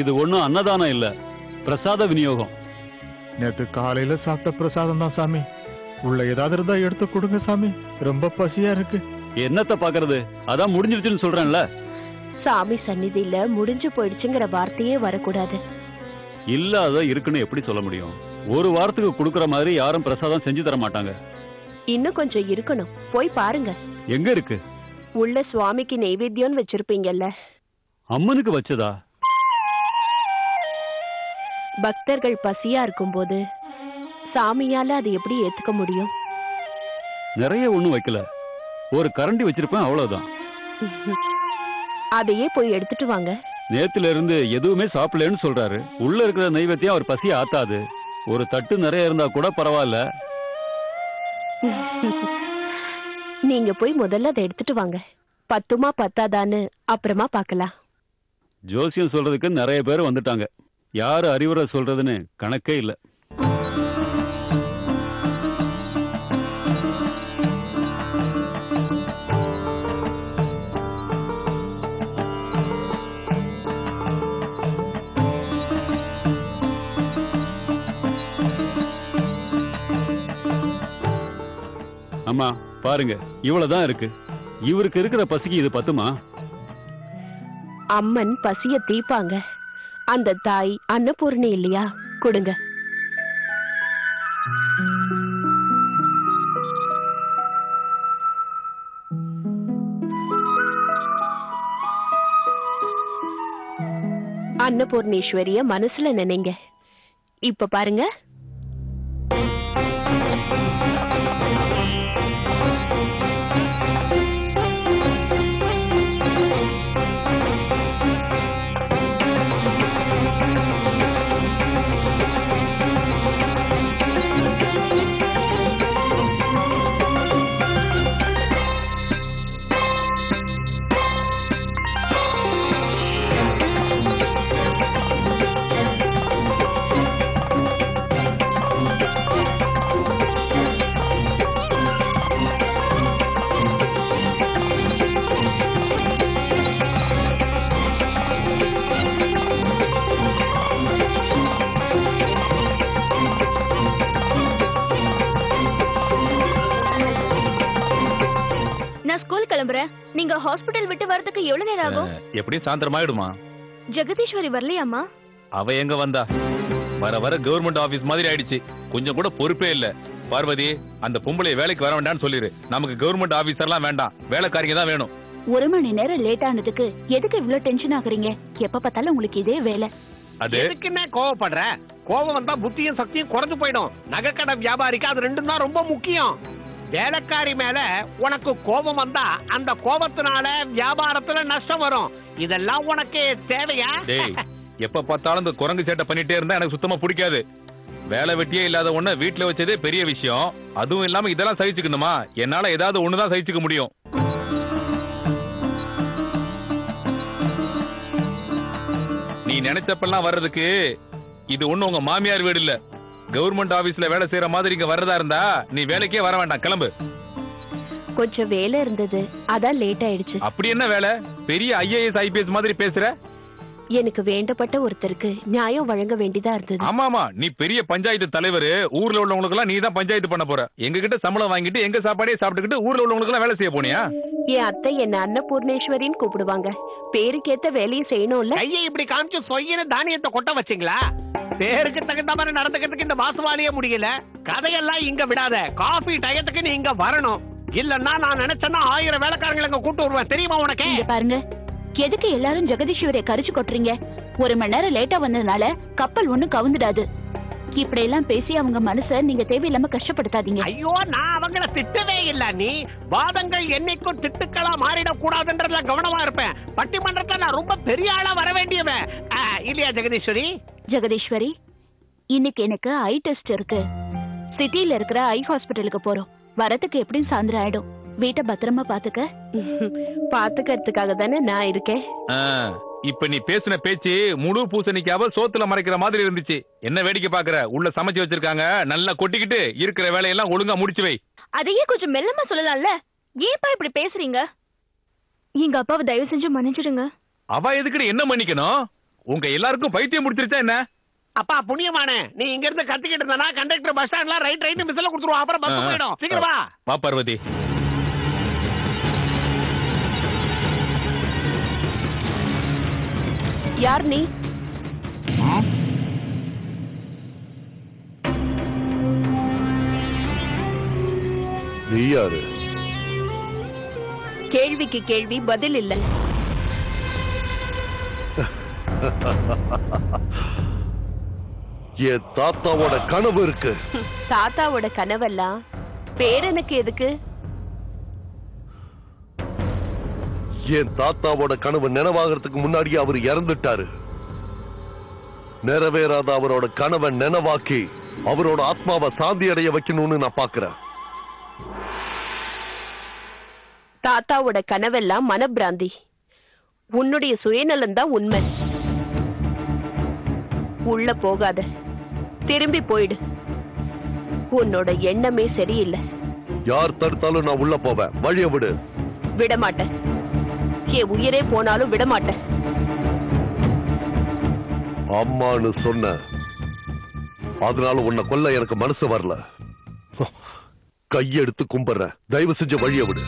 இது ஒண்ணும் அன்னதானம் இல்ல, பிரசாத விநியோகம். நேற்று காலையில சாப்பிட்ட பிரசாதம் தான் சாமி. உள்ள ஏதாவது இருந்தா எடுத்து கொடுங்க சாமி, ரொம்ப பசியா இருக்கு. என்னத்த பாக்குறது, அதான் முடிஞ்சிருச்சுன்னு சொல்றேன்ல. சாமி சந்நிதியில முடிஞ்சு போயிடுச்சுங்கிற வார்த்தையே வரக்கூடாது. இல்லாத இருக்குன்னு எப்படி சொல்ல முடியும்? ஒரு வாரத்துக்கு கொடுக்கற மாதிரி யாரும் பிரசாதம் செஞ்சு தர மாட்டாங்க. இன்னும் கொஞ்சம் இருக்கணும், போய் பாருங்க. எங்க இருக்கு? உள்ள சுவாமிக்கு நெய்வேத்தியம் வச்சிருப்பீங்கல்ல. அம்மனுக்கு வச்சதா? பக்தர்கள் பசியா இருக்கும்போது சாமியால அது எப்படி ஏத்துக்க முடியும்? நிறைய ஒண்ணும் வைக்கல, ஒரு கரண்டி வச்சிருப்பேன், அவ்வளவுதான். அதையே போய் எடுத்துட்டு வாங்க. நேத்துல இருந்து எதுவுமே சாப்பிடலன்னு சொல்றாரு. உள்ள இருக்கிற நைவேத்தியம் அவர் பசிய ஆத்தாது. ஒரு தட்டு நிறைய இருந்தா கூட பரவாயில்ல. நீங்க போய் முதல்ல அதை எடுத்துட்டு வாங்க. பத்துமா பத்தாதான்னு அப்புறமா பாக்கலாம். ஜோசியம் சொல்றதுக்கு நிறைய பேர் வந்துட்டாங்க. யாரு அறிவுரை சொல்றதுன்னு கணக்கே இல்ல. அம்மா பாருங்க, இவ்வளவுதான் இருக்கு. இவருக்கு இருக்கிற பசிக்கு இது பத்துமா? அம்மன் பசிய தீப்பாங்க. அந்த தாய் அன்னபூர்ணி இல்லையா? கொடுங்க. அன்னபூர்ணேஸ்வரிய மனசுல நினைங்க. இப்ப பாருங்க. நீங்க ஹாஸ்பிடல் விட்டு வரதுக்கு எவ்வளவு நேரம் ஆகும்? எப்படி சாயந்தரமாயிடுமா? ஜெகதீஸ்வரி வரலையாமா? அவ எங்க வந்தா? வர வர கவர்மெண்ட் ஆபீஸ் மாதிரி ஆயிடுச்சு. கொஞ்சம் கூட பொறுப்பே இல்ல. பார்வதி, அந்த பொம்பளை வேலைக்கு வர வேண்டாம்னு சொல்லிரு. நமக்கு கவர்மெண்ட் ஆபீசர்லாம் வேண்டாம், வேலைக்காரங்க தான் வேணும். ஒரு மணி நேரம் லேட் ஆனதுக்கு எதுக்கு இவ்வளவு டென்ஷன் ஆகுறீங்க? எப்ப பார்த்தாலும் உங்களுக்கு இதே வேலை. அது எதுக்கு என்ன கோவப்படுற? கோவம் வந்தா புத்தியும் சக்தியும் குறைஞ்சு போயிடும். நகைக்கடை வியாபாரிக்கு அது ரெண்டும் தான் ரொம்ப முக்கியம். வேலைக்காரி மேல உனக்கு கோபம் வந்தா அந்த கோபத்தினால வியாபாரத்துல நஷ்டம் வரும். இதெல்லாம் உனக்கு தேவையா? எப்ப பார்த்தாலும் இந்த குரங்கு சேட்டை பண்ணிட்டே இருந்தா எனக்கு சுத்தமா பிடிக்காது. வேலை வெட்டியே இல்லாத ஒண்ணு வீட்டுல வச்சதே பெரிய விஷயம். அதுவும் இல்லாம இதெல்லாம் சகிச்சுக்கணுமா? என்னால ஏதாவது ஒண்ணுதான் சகிச்சுக்க முடியும். நீ நினைச்சப்பெல்லாம் வர்றதுக்கு இது ஒண்ணு உங்க மாமியார் வீடு இல்ல. கவர்மெண்ட் ஆபீஸ்ல வேலை செய்யற மாதிரி இங்க வர்றதா இருந்தா நீ வேலைக்கே வர வேண்டாம், கிளம்பு. கொஞ்சம் வேலை இருந்தது, அதான் லேட் ஆயிடுச்சு. அப்படி என்ன வேலை? பெரிய IAS IPS மாதிரி பேசுற. எனக்கு வேண்டப்பட்ட ஒருத்தருக்கு நியாயம் வழங்க வேண்டியதா இருந்தது. ஆமாமா, நீ பெரிய பஞ்சாயத்து தலைவர். ஊர்ல உள்ளவங்களுக்கு எல்லாம் நீ தான் பஞ்சாயத்து பண்ண போற. எங்க கிட்ட சம்பளம் வாங்கிட்டு எங்க சாப்பாடே சாப்பிட்டுக்கிட்டு ஊர்ல உள்ளவங்களுக்கு எல்லாம் வேலை செய்ய போனியா? என் அத்தை என்ன அன்னபூர்ணேஸ்வரின்னு கூப்பிடுவாங்க. பேருக்கேத்த வேலையை செய்யணும்ல. கையை இப்படி காமிச்சு சொய்யின தானியத்தை கொட்ட வச்சிங்களா? பேருக்கு தகுந்த மாதிரி நடந்துக்கிறதுக்கு இந்த வாசவாலியே முடியல. கதையெல்லாம் இங்க விடாத. காஃபி டயத்துக்கு நீ இங்க வரணும். இல்லன்னா நான் நினைச்சேன்னா 1000 வேலைக்காரங்களை இங்க கூட்டு வருவேன். தெரியுமா உனக்கு? பாருங்க, எதுக்கு எல்லாரும் ஜெகதீஸ்வரியை கரிச்சு கொட்டுறீங்க? 1 மணி நேரம் லேட்டா வந்ததுனால கப்பல் ஒண்ணும் கவுந்துடாது. இப்படி எல்லாம் பேசி அவங்க மனச நீங்க தேவையில்லாம கஷ்டப்படுத்தாதீங்க. ஐயோ, நான் அவங்கள திட்டவே இல்ல. நீ வாதங்கள் என்னைக்கும் திட்டுக்களா மாறிடக் கூடாதுன்றதுல கவனமா இருப்பேன். பட்டிமன்றத்துல நான் ரொம்ப பெரிய ஆளா வர வேண்டியவன் இல்லையா ஜெகதீஸ்வரி? ஜெகதீஸ்வரி, இன்னைக்கு எனக்கு ஐ டெஸ்ட் இருக்கு. சிட்டில இருக்கிற ஐ ஹாஸ்பிட்டலுக்கு போறோம். வரதுக்கு எப்படியும் சாயந்தரம் ஆயிடும். வீட்டை பத்திரமா பாத்துக்க. பாத்துக்கிறதுக்காக தானே நான் இருக்கேன். இப்ப நீ பேசின பேச்சு முழு பூசணிக்காவ சோத்துல மறைக்கிற மாதிரி இருந்துச்சு. என்ன வேடிக்கை பாக்குற? உள்ள சமைச்சு வச்சிருக்காங்க, நல்லா கொட்டிக்கிட்டு இருக்கிற வேலையெல்லாம் ஒழுங்கா முடிச்சு வை. அதையே கொஞ்சம் மெல்லமா சொல்லலாம்ல. ஏப்பா இப்படி பேசுறீங்க? எங்க அப்பாவை தயவு செஞ்சு மன்னிச்சிடுங்க. அவ எதுக்கு என்ன மன்னிக்கணும்? உங்க எல்லாருக்கும் பைத்தியம் முடிச்சிருச்சா என்ன? அப்பா புண்ணியமானே, நீ இங்க இருந்து கத்திக்கிட்டு இருந்தா கண்டக்டர் பஸ் ஸ்டாண்ட்ல ரைட் மிஸ்ல கொடுத்துருவோம். அப்புறம் பஸ் போயிடும். சீக்கிரம் வா. வா பார்வதி. யார் நீ? நீ யாரு? கேள்விக்கு கேள்வி பதில் இல்ல. என் தாத்தாவோட கனவு இருக்கு. தாத்தாவோட கனவெல்லாம் பேரனுக்கு எதுக்கு? என் தாத்தாவோட கனவு நினைவாகிறதுக்கு முன்னாடியே அவர் இறந்துட்டாரு. நிறைவேறாத அவரோட கனவை நினைவாக்கி அவரோட ஆத்மாவை சாந்தி அடைய வைக்கணும்னு நான் பாக்குறேன். தாத்தாவோட கனவெல்லாம் மனப்பிராந்தி. உன்னுடைய சுயநலம் தான் உண்மை. உள்ள போகாத, திரும்பி போயிடு. உன்னோட எண்ணமே சரியில்லை. யார் தடுத்தாலும் நான் உள்ள போவேன். வழிய விடு. விடமாட்டேன். என் உயிரே போனாலும் விடமாட்டேன். அம்மான்னு சொன்ன, அதனால உன்னை கொல்ல எனக்கு மனசு வரல. கையெடுத்து கும்பிடுறேன். தயவு செஞ்சு வழிய விடு.